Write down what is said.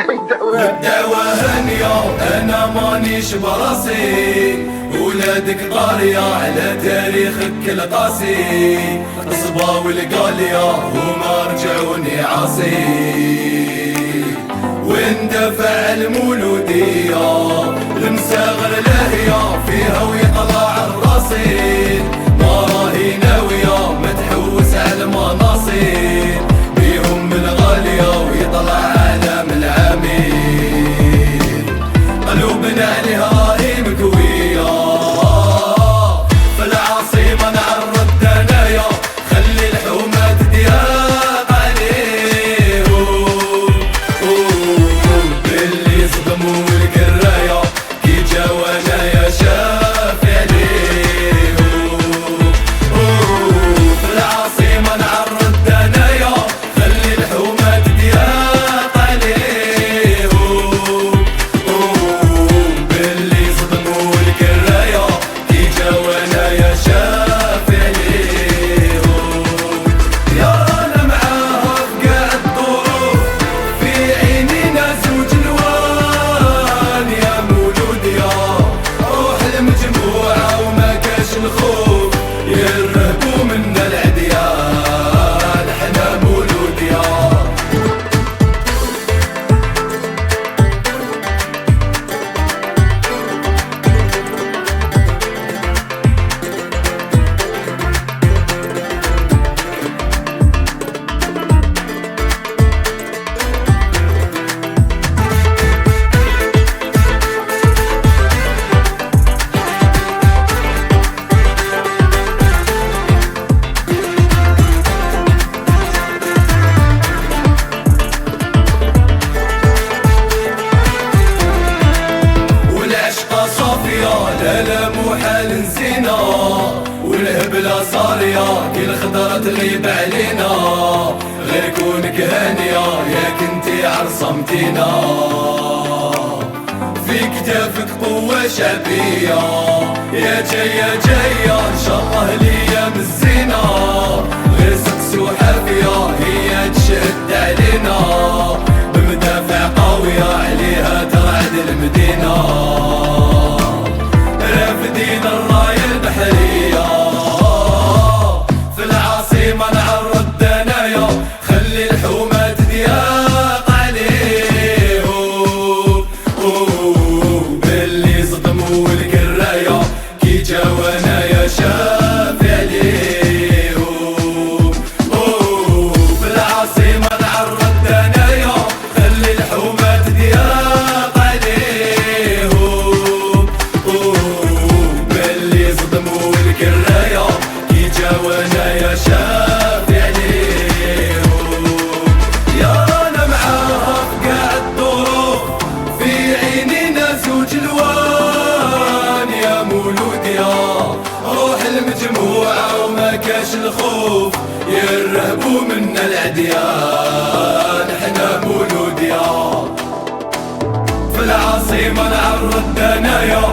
والدعوة هانية أنا مانيش براسي، ولادك طارية على تاريخك القاسي، الصبا والقالية هما رجعوني عاصي، واندفع المولودية المساغر لاهية فيها ويطلع الرصين، ما راهي ناوية ما تحوس على المناصين، بيهم الغالية ويطلع عالم العامين، قلوبنا عليها هي مكوية، في العاصمة نعرض دنايا خلي الحومة تضيق عليهم، باللي صدموا القراية كي جاوانا يا شافي عليهم، في العاصمة نعرض دنايا خلي الحومة تضيق عليهم، باللي صدموا القراية كي جاوانا يا شافي عليهم، يا رانا معاها في قاع الظروف في عينينا زوج الوان، يا مولود يا روح المجموعة وما كاش الخوف، يرهبوا منا العديان حنا مولود يا. لا لا مو حال نسينا، والهبلة صارية كي الخضرة تغيب علينا، غير كونك هانية ياك انتي عرصمتينا، في كتافك قوة شعبية يا جاية جاية ان شاء الله ليام الزينة، غير سقس وحافية هي تشد علينا، بمدافع قوية عليها ترعد المدينة، رافدين الراية البحرية، في العاصمة نعرض دنايا خلي الحومة تضيق عليهم، باللي صدموا القراية كي جاوانا يا شافي عليهم، في العاصمة نعرض دنايا خلي الحومة تضيق عليهم، باللي صدموا القراية كي جاوانا يا شافي عليهم، يا رانا معاها في قاع الظروف في عينينا زوج الوان، يا مولود يا روح المجموعة وما كاش الخوف، يرهبوا منا العديان حنا مولود يا، في العاصمة نعرض دنايا